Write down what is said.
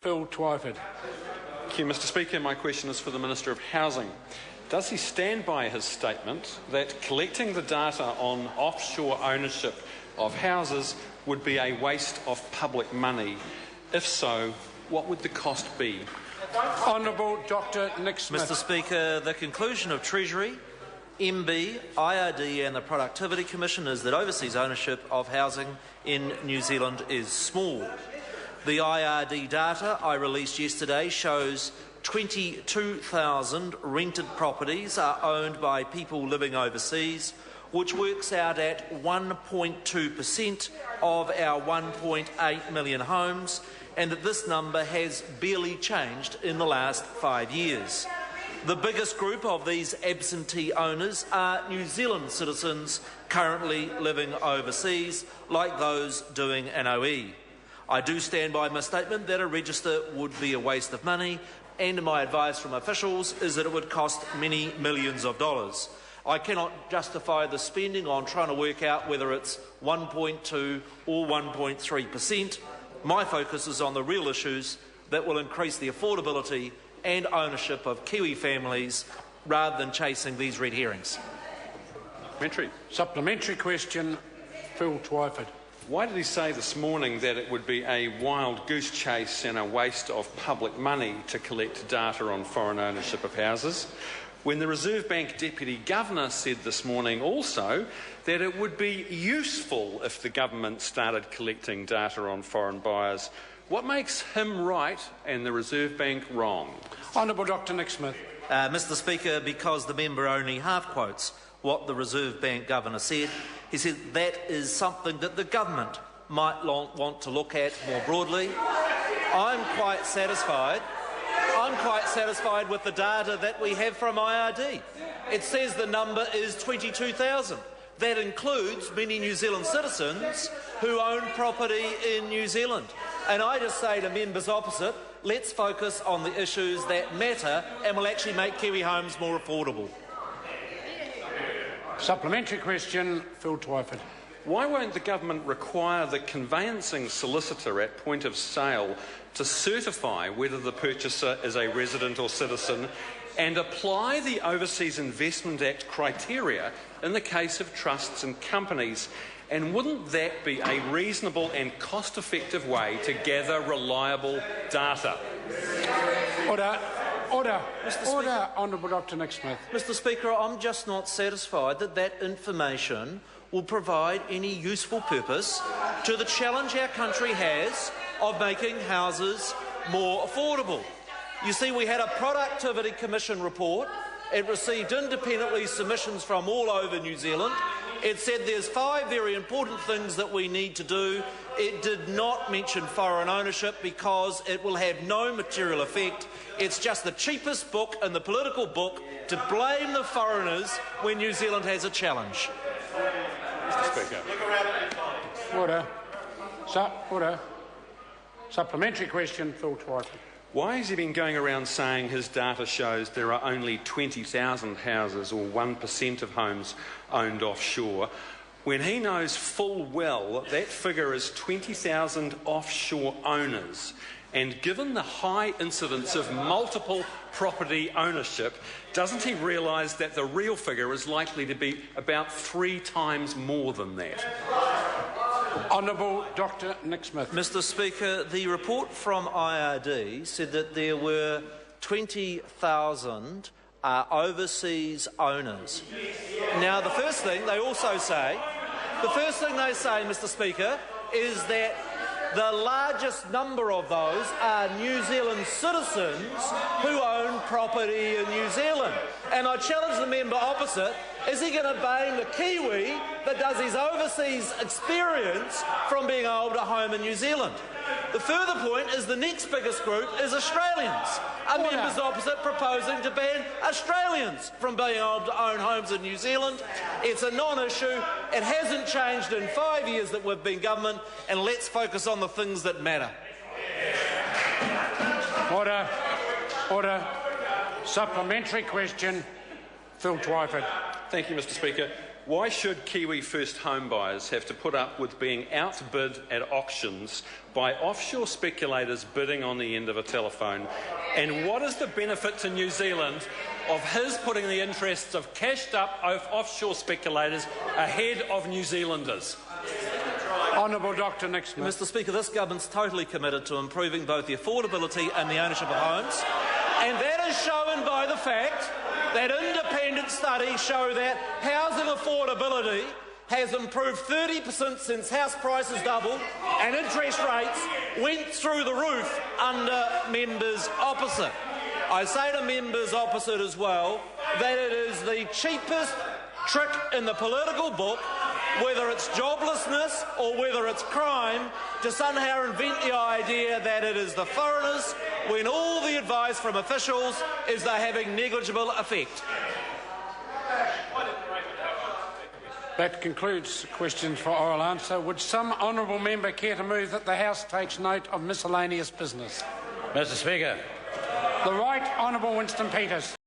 Phil Twyford. Thank you, Mr. Speaker. My question is for the Minister of Housing. Does he stand by his statement that collecting the data on offshore ownership of houses would be a waste of public money? If so, what would the cost be? Honourable Dr Nick Smith. Mr. Speaker, the conclusion of Treasury, MB, IRD and the Productivity Commission is that overseas ownership of housing in New Zealand is small. The IRD data I released yesterday shows 22,000 rented properties are owned by people living overseas, which works out at 1.2% of our 1.8 million homes, and that this number has barely changed in the last 5 years. The biggest group of these absentee owners are New Zealand citizens currently living overseas, like those doing an OE. I do stand by my statement that a register would be a waste of money, and my advice from officials is that it would cost many millions of dollars. I cannot justify the spending on trying to work out whether it's 1.2 or 1.3%. My focus is on the real issues that will increase the affordability and ownership of Kiwi families rather than chasing these red herrings. Supplementary question, Phil Twyford. Why did he say this morning that it would be a wild goose chase and a waste of public money to collect data on foreign ownership of houses, when the Reserve Bank Deputy Governor said this morning also that it would be useful if the government started collecting data on foreign buyers? What makes him right and the Reserve Bank wrong? Honourable Dr Nick Smith. Mr. Speaker, because the member only half quotes what the Reserve Bank Governor said, he said that is something that the government might want to look at more broadly. I'm quite satisfied with the data that we have from IRD. It says the number is 22,000. That includes many New Zealand citizens who own property in New Zealand. And I just say to members opposite, let's focus on the issues that matter and will actually make Kiwi homes more affordable. Supplementary question, Phil Twyford. Why won't the government require the conveyancing solicitor at point of sale to certify whether the purchaser is a resident or citizen and apply the Overseas Investment Act criteria in the case of trusts and companies? And wouldn't that be a reasonable and cost-effective way to gather reliable data? Order, Honourable Dr Nick Smith. Mr. Speaker, I'm just not satisfied that that information will provide any useful purpose to the challenge our country has of making houses more affordable. You see, we had a Productivity Commission report. It received independently submissions from all over New Zealand. It said there's 5 very important things that we need to do. It did not mention foreign ownership because it will have no material effect. It's just the cheapest book in the political book to blame the foreigners when New Zealand has a challenge. Mr. Speaker. Order. Supplementary question, Phil Twyford. Why has he been going around saying his data shows there are only 20,000 houses or 1% of homes owned offshore, when he knows full well that figure is 20,000 offshore owners? And given the high incidence of multiple property ownership, doesn't he realise that the real figure is likely to be about 3 times more than that? Honourable Dr Nick Smith. Mr. Speaker, the report from IRD said that there were 20,000 overseas owners. Now, the first thing they say, Mr. Speaker, is that the largest number of those are New Zealand citizens who own property in New Zealand. And I challenge the member opposite, is he going to blame the Kiwi that does his overseas experience from being able to home in New Zealand? The further point is the next biggest group is Australians. Are members opposite proposing to ban Australians from being able to own homes in New Zealand? It's a non-issue. It hasn't changed in 5 years that we've been government, and let's focus on the things that matter. Order. Supplementary question, Phil Twyford. Thank you, Mr. Speaker. Why should Kiwi first home buyers have to put up with being outbid at auctions by offshore speculators bidding on the end of a telephone? And what is the benefit to New Zealand of his putting the interests of cashed-up offshore speculators ahead of New Zealanders? Honourable Dr Nick Smith. Mr Speaker, this government's totally committed to improving both the affordability and the ownership of homes, and that is shown by the fact that independent studies show that housing affordability has improved 30% since house prices doubled and interest rates went through the roof under members opposite. I say to members opposite as well that it is the cheapest trick in the political book, whether it's joblessness or whether it's crime, to somehow invent the idea that it is the foreigners when all the advice from officials is they're having negligible effect. That concludes questions for oral answer. Would some honourable member care to move that the House takes note of miscellaneous business? Mr Speaker. The Right Honourable Winston Peters.